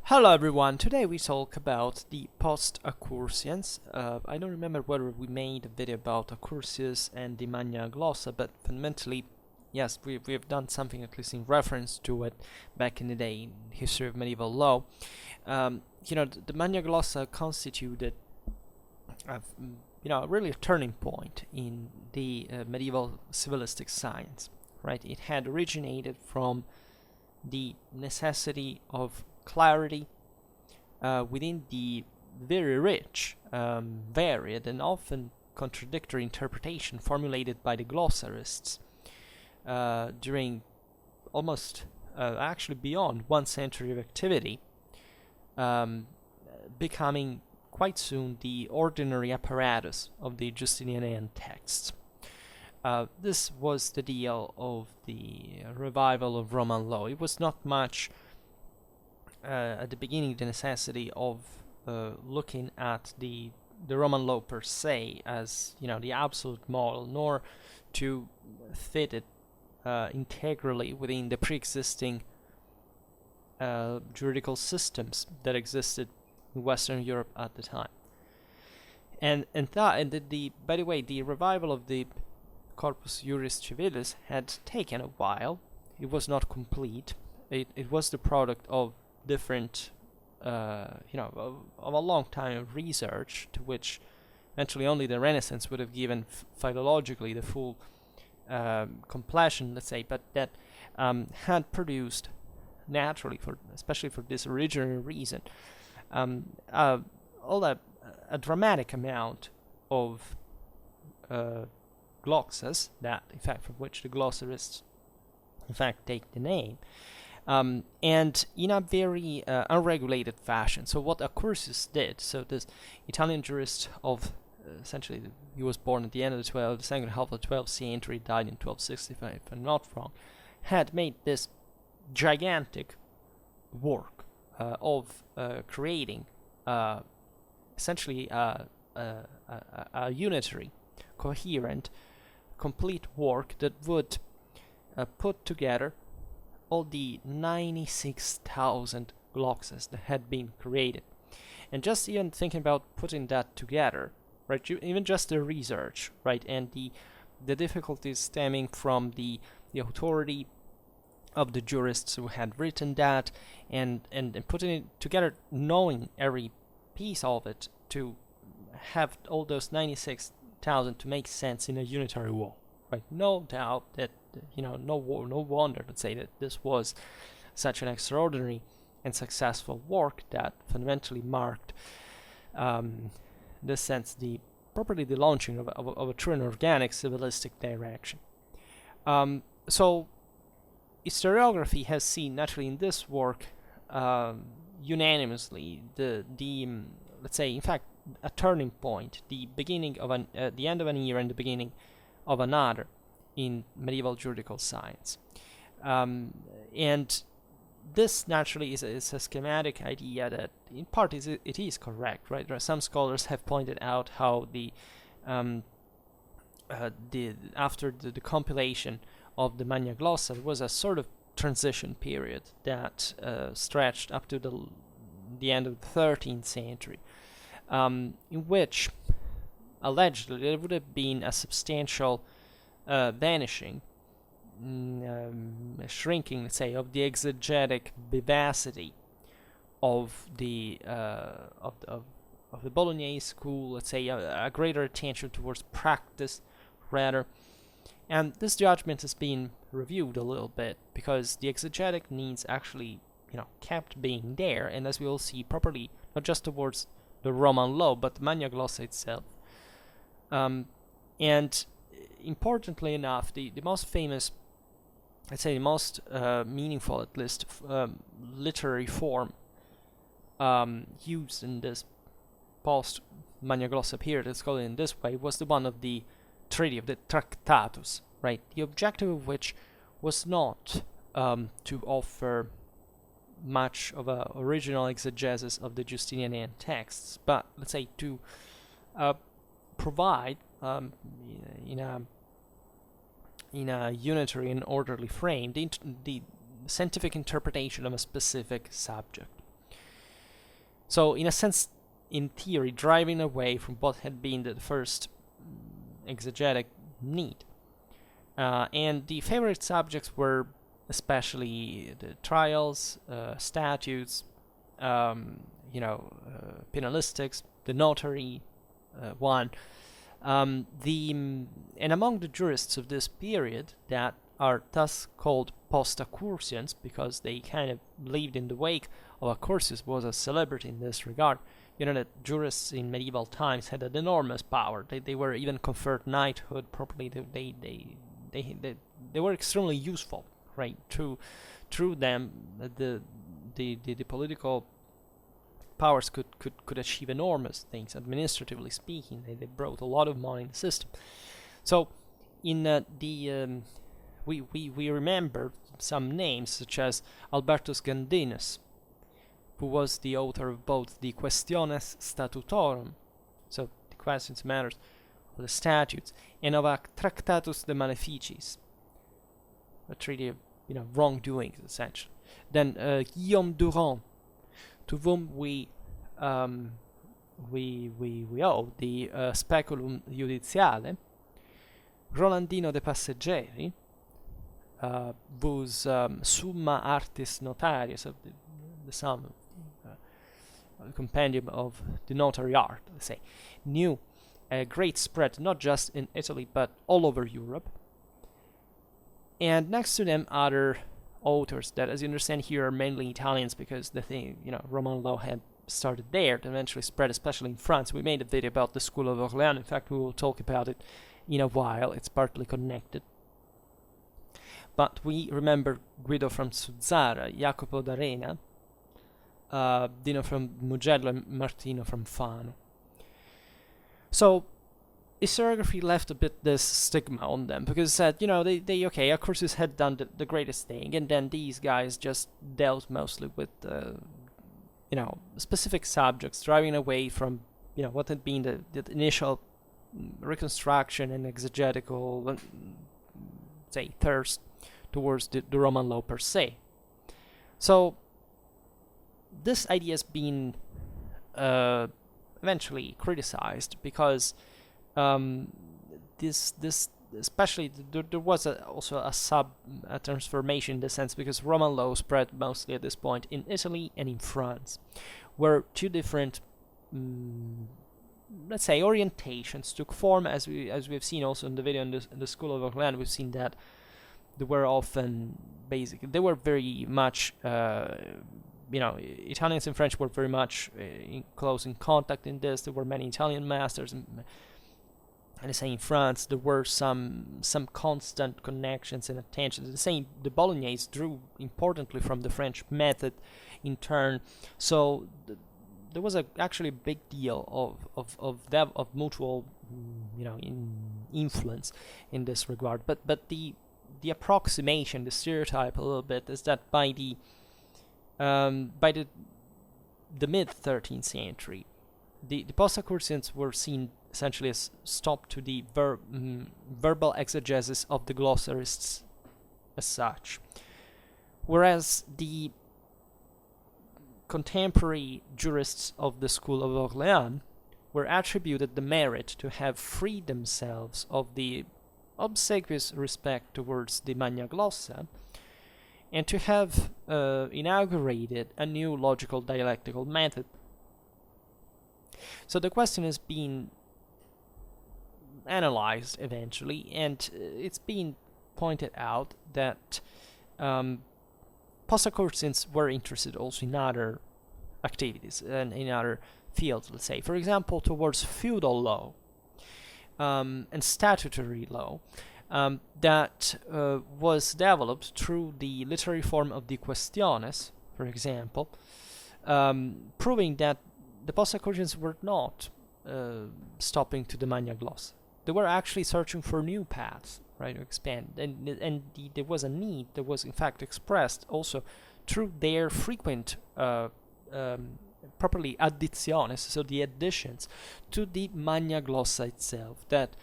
Hello everyone, today we talk about the post-Accursians. I don't remember whether we made a video about Accursius and the Magna Glossa, but fundamentally, yes, we've done something at least in reference to it back in the day in history of medieval law. The Magna Glossa constituted really a turning point in the medieval civilistic science, right? It had originated from the necessity of clarity within the very rich, varied, and often contradictory interpretation formulated by the glossarists during almost, actually beyond 1 century of activity, becoming quite soon the ordinary apparatus of the Justinianian texts. This was the deal of the revival of Roman law. It was not much at the beginning the necessity of looking at the Roman law per se as the absolute model, nor to fit it integrally within the pre-existing juridical systems that existed in Western Europe at the time. By the way, the revival of the Corpus Juris Civilis had taken a while. It was not complete. It was the product of different, of a long time of research, to which eventually only the Renaissance would have given philologically the full completion, let's say, but that had produced naturally, especially for this original reason, a dramatic amount of glossas, that in fact from which the glossarists in fact take the name, and in a very unregulated fashion. So what Accursius did, so this Italian jurist of essentially, he was born at the end of the second half of the 12th century, died in 1265 if I'm not wrong, had made this gigantic work of creating essentially a unitary, coherent, complete work that would put together all the 96,000 glossas that had been created. And just even thinking about putting that together, right, even just the research, right, and the difficulties stemming from the authority of the jurists who had written that, and putting it together, knowing every piece of it to have all those 96,000 to make sense in a unitary wall, right? No doubt that no wonder, let's say, that this was such an extraordinary and successful work that fundamentally marked, in this sense, properly the launching of a true and organic civilistic direction. So historiography has seen naturally in this work unanimously let's say, in fact, a turning point, the beginning of the end of an era and the beginning of another in medieval juridical science. And this naturally is a schematic idea that in part it is correct, right? There are some scholars have pointed out how after the compilation of the Magna Glossa, there was a sort of transition period that stretched up to the end of the 13th century, in which allegedly there would have been a substantial vanishing, shrinking, let's say, of the exegetic vivacity of the Bolognese school, let's say, a greater attention towards practice rather. And this judgment has been reviewed a little bit because the exegetic needs actually, kept being there, and as we will see, properly not just towards the Roman law, but the Magna Glossa itself. And importantly enough, the most famous, I'd say the most meaningful, at least, literary form used in this post-Magna Glossa period, let's call it in this way, was the one of the treaty of the Tractatus, right? The objective of which was not to offer much of a original exegesis of the Justinianian texts, but let's say to provide in a unitary and orderly frame the scientific interpretation of a specific subject. So in a sense, in theory, driving away from what had been the first exegetic need. And the favorite subjects were especially the trials, statutes, penalistics, the notary one. And among the jurists of this period that are thus called post-Accursians, because they kind of lived in the wake of Accursius, was a celebrity in this regard. You know that jurists in medieval times had an enormous power. They were even conferred knighthood properly. They were extremely useful, right? Through them, the political powers could achieve enormous things, administratively speaking. They brought a lot of money in the system. So in we remember some names such as Albertus Gandinus, who was the author of both the Questiones Statutorum, so the questions, matters of the statutes, and of a Tractatus de Maleficis, a treaty of wrongdoings, essentially. Then Guillaume Durand, to whom we owe the Speculum Judiciale. Rolandino de Passeggeri, whose Summa Artis Notarius, of the sum of compendium of the notary art, let's say, knew a great spread not just in Italy but all over Europe. And next to them, other authors that, as you understand here, are mainly Italians, because the thing, Roman law had started there, and eventually spread, especially in France. We made a video about the School of Orléans. In fact, we will talk about it in a while. It's partly connected. But we remember Guido from Suzzara, Jacopo d'Arena, Dino from Mugello, and Martino from Fano. So historiography left a bit this stigma on them, because it said, Accursius had done the greatest thing, and then these guys just dealt mostly with, specific subjects, driving away from, what had been the initial reconstruction and exegetical, say, thirst towards the Roman law per se. So this idea has been eventually criticized, because this especially there was also a transformation in the sense, because Roman law spread mostly at this point in Italy and in France, where two different let's say orientations took form, as we've seen also in the video in the School of Orléans. We've seen that they were often they were very much Italians and French were very much close in contact in this. There were many Italian masters, and I say in France there were some constant connections and attention. The Bolognese drew importantly from the French method in turn. So there was actually a big deal of mutual influence in this regard. But the approximation, the stereotype a little bit, is that by the mid 13th century, the Postaccordions were seen essentially as stop to the verbal exegesis of the glossarists as such, whereas the contemporary jurists of the School of Orléans were attributed the merit to have freed themselves of the obsequious respect towards the Magna Glossa, and to have inaugurated a new logical dialectical method. So the question has been analyzed eventually, and it's been pointed out that Postaccordions were interested also in other activities and in other fields, let's say. For example, towards feudal law and statutory law that was developed through the literary form of the Questiones, for example, proving that the Postaccordions were not stopping to the Magna Glossa. They were actually searching for new paths, right, to expand, and there was a need that was in fact expressed also through their frequent properly additiones, so the additions to the Magna Glossa itself that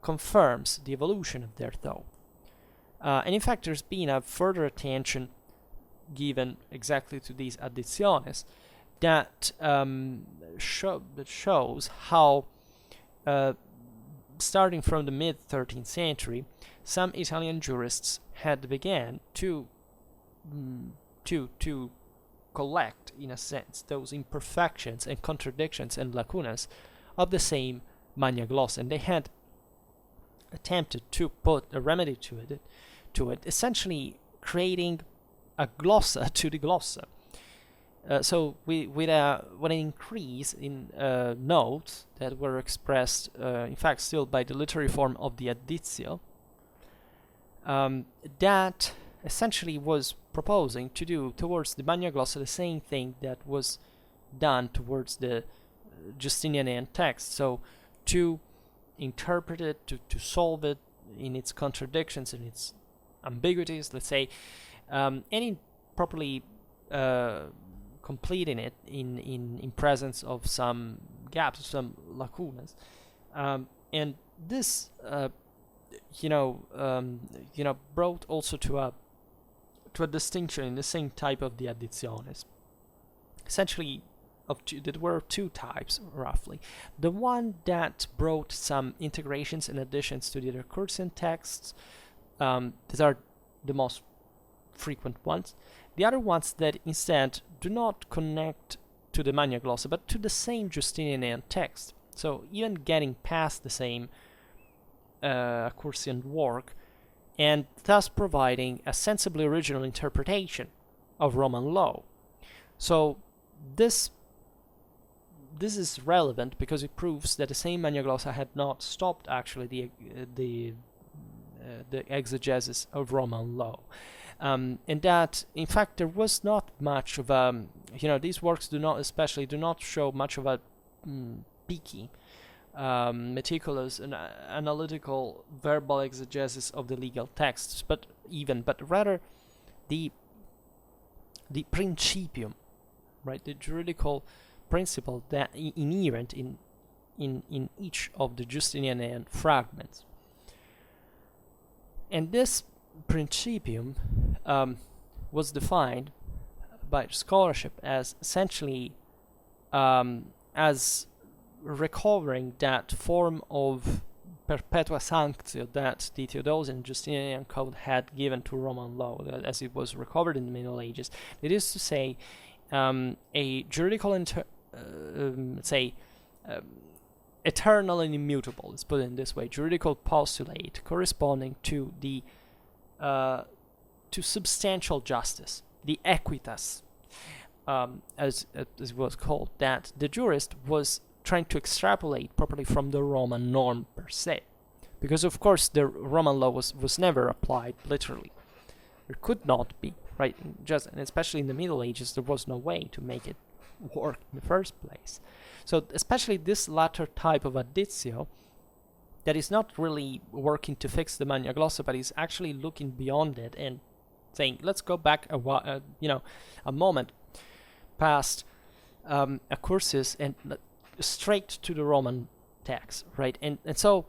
confirms the evolution of their thought. And in fact, there's been a further attention given exactly to these additiones that shows how, starting from the mid-13th century, some Italian jurists had began to collect, in a sense, those imperfections and contradictions and lacunas of the same Magna Glossa, and they had attempted to put a remedy to it, essentially creating a glossa to the glossa. So with an increase in notes that were expressed, in fact, still by the literary form of the additio, that essentially was proposing to do towards the Magna Glossa the same thing that was done towards the Justinian text. So to interpret it, to solve it in its contradictions and its ambiguities, let's say, and in properly completing it in presence of some gaps, some lacunas, and this brought also to a distinction in the same type of the additiones. Essentially, there were two types roughly. The one that brought some integrations and additions to the Accursian texts, these are the most frequent ones. The other ones that instead do not connect to the Magna Glossa, but to the same Justinian text. So even getting past the same Accursian work, and thus providing a sensibly original interpretation of Roman law. So this is relevant because it proves that the same Magna Glossa had not stopped actually the exegesis of Roman law. And that, in fact, there was not much of a, these works do not show much of a picky, meticulous and analytical verbal exegesis of the legal texts, but rather the principium, right, the juridical principle that inherent in each of the Justinian fragments. And this principium was defined by scholarship as essentially as recovering that form of perpetua sanctio that the Theodosian Justinian Code had given to Roman law, as it was recovered in the Middle Ages. It is to say, a juridical, eternal and immutable, let's put it in this way, juridical postulate corresponding to the to substantial justice, the equitas, as it was called, that the jurist was trying to extrapolate properly from the Roman norm per se, because of course the Roman law was never applied literally. There could not be, right? And especially in the Middle Ages, there was no way to make it work in the first place. So especially this latter type of additio, that is not really working to fix the Magna Glossa, but is actually looking beyond it and saying, let's go back a moment past Accursius and straight to the Roman text, right? And so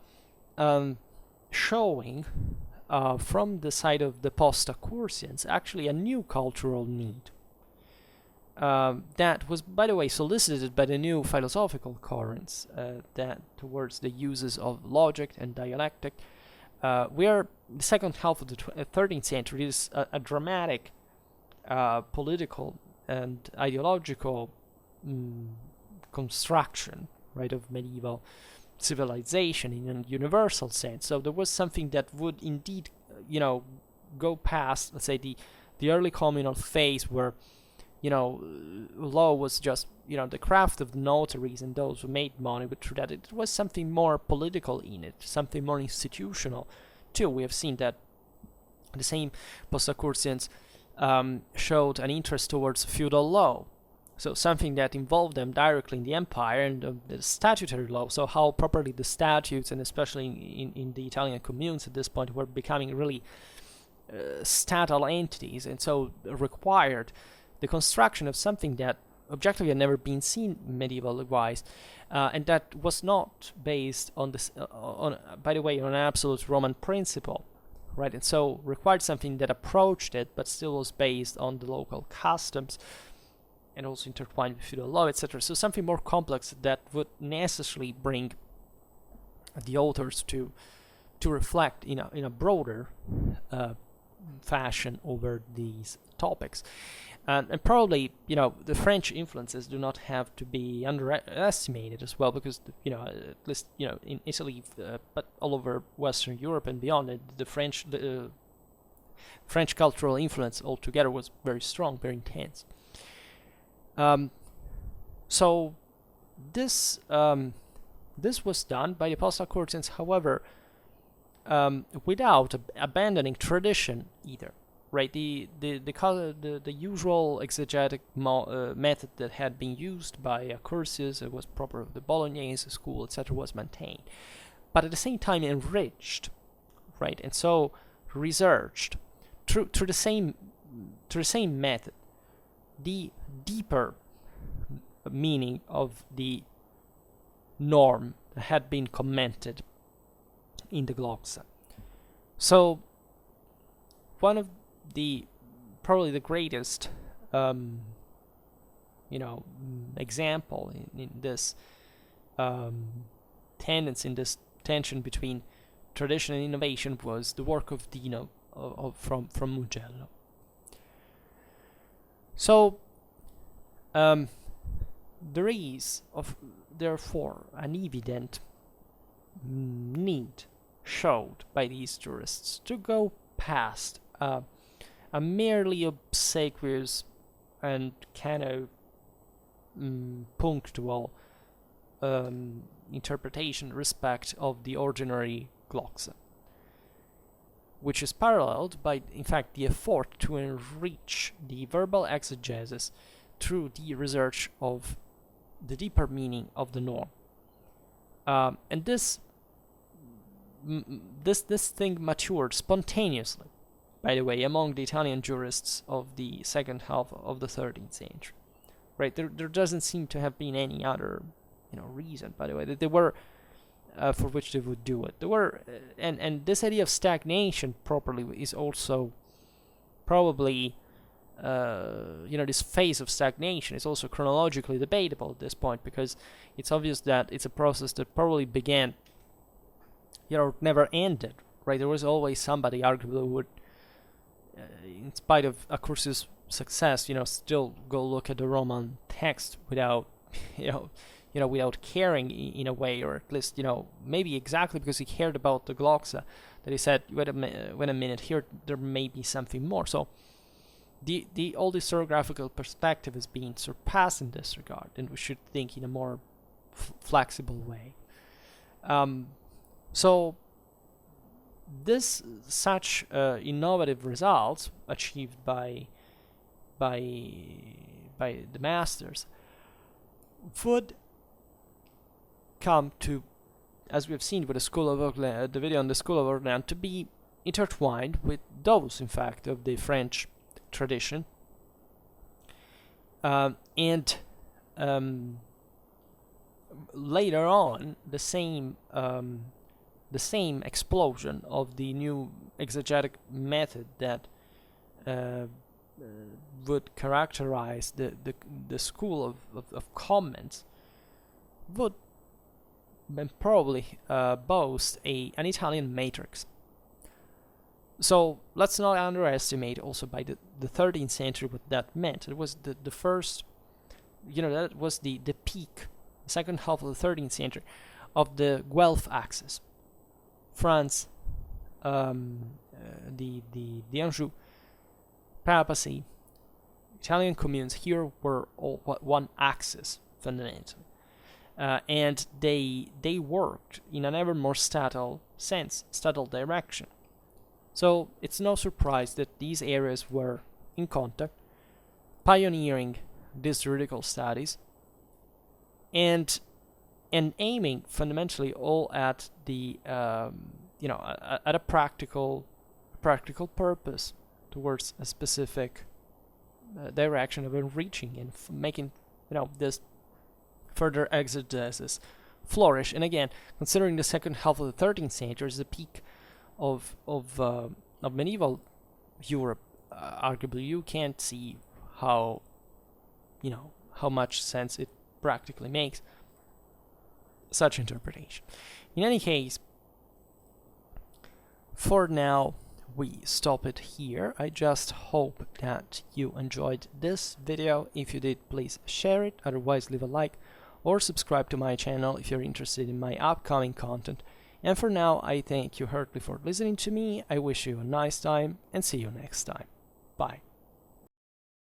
showing from the side of the post-Accursians actually a new cultural need that was, by the way, solicited by the new philosophical currents that towards the uses of logic and dialectic. Where the second half of the 13th century is a dramatic political and ideological construction, right, of medieval civilization in a universal sense. So there was something that would indeed, go past, let's say, the early communal phase where, law was just, the craft of the notaries and those who made money, but through that it was something more political in it, something more institutional too. We have seen that the same post-Accursians showed an interest towards feudal law, so something that involved them directly in the empire, and the statutory law, so how properly the statutes, and especially in the Italian communes at this point, were becoming really statal entities, and so required the construction of something that objectively had never been seen medieval-wise, and that was not based on this, by the way, on an absolute Roman principle, right? And so required something that approached it, but still was based on the local customs, and also intertwined with feudal law, etc. So something more complex that would necessarily bring the authors to reflect in a broader fashion over these topics. And probably, the French influences do not have to be underestimated as well, because, at least, in Italy, but all over Western Europe and beyond, the French cultural influence altogether was very strong, very intense. So this was done by the Postaccordions, however, without abandoning tradition either. Right, the usual exegetic method that had been used by Accursius, it was proper the Bolognese school, etc., was maintained, but at the same time enriched, right, and so researched through the same method the deeper meaning of the norm that had been commented in the glossa. So one of probably the greatest example in this tendency, in this tension between tradition and innovation, was the work of Dino from Mugello. So there is therefore an evident need showed by these jurists to go past a merely obsequious and kind of punctual interpretation respect of the ordinary glossa, which is paralleled by, in fact, the effort to enrich the verbal exegesis through the research of the deeper meaning of the norm. And this thing matured spontaneously, by the way, among the Italian jurists of the second half of the 13th century. Right? There doesn't seem to have been any other, reason, by the way, that they were for which they would do it. There were, and this idea of stagnation properly is also probably, this phase of stagnation is also chronologically debatable at this point, because it's obvious that it's a process that probably began, never ended. Right? There was always somebody arguably who would, in spite of Accursius' success, still go look at the Roman text without, without caring in a way, or at least, maybe exactly because he cared about the glossa, that he said, wait a minute, here there may be something more. So the old historiographical perspective is being surpassed in this regard, and we should think in a more flexible way. So such innovative results achieved by the masters would come to, as we have seen with the School of Orléans, the video on the School of Orléans, to be intertwined with those, in fact, of the French tradition, and later on the same explosion of the new exegetic method that would characterize the school of comments would probably boast an Italian matrix. So let's not underestimate also by the 13th century what that meant. It was the first, that was the peak, the second half of the 13th century, of the Guelph axis. France, the Anjou papacy, Italian communes here were all one axis fundamentally, and they worked in an ever more subtle direction. So it's no surprise that these areas were in contact, pioneering these juridical studies, and aiming fundamentally all at the at a practical purpose towards a specific direction of enriching and making this further exegesis flourish. And again, considering the second half of the 13th century is the peak of medieval Europe, arguably you can't see how how much sense it practically makes, such interpretation. In any case, for now, we stop it here. I just hope that you enjoyed this video. If you did, please share it, otherwise leave a like or subscribe to my channel if you're interested in my upcoming content. And for now, I thank you heartily for listening to me. I wish you a nice time and see you next time. Bye.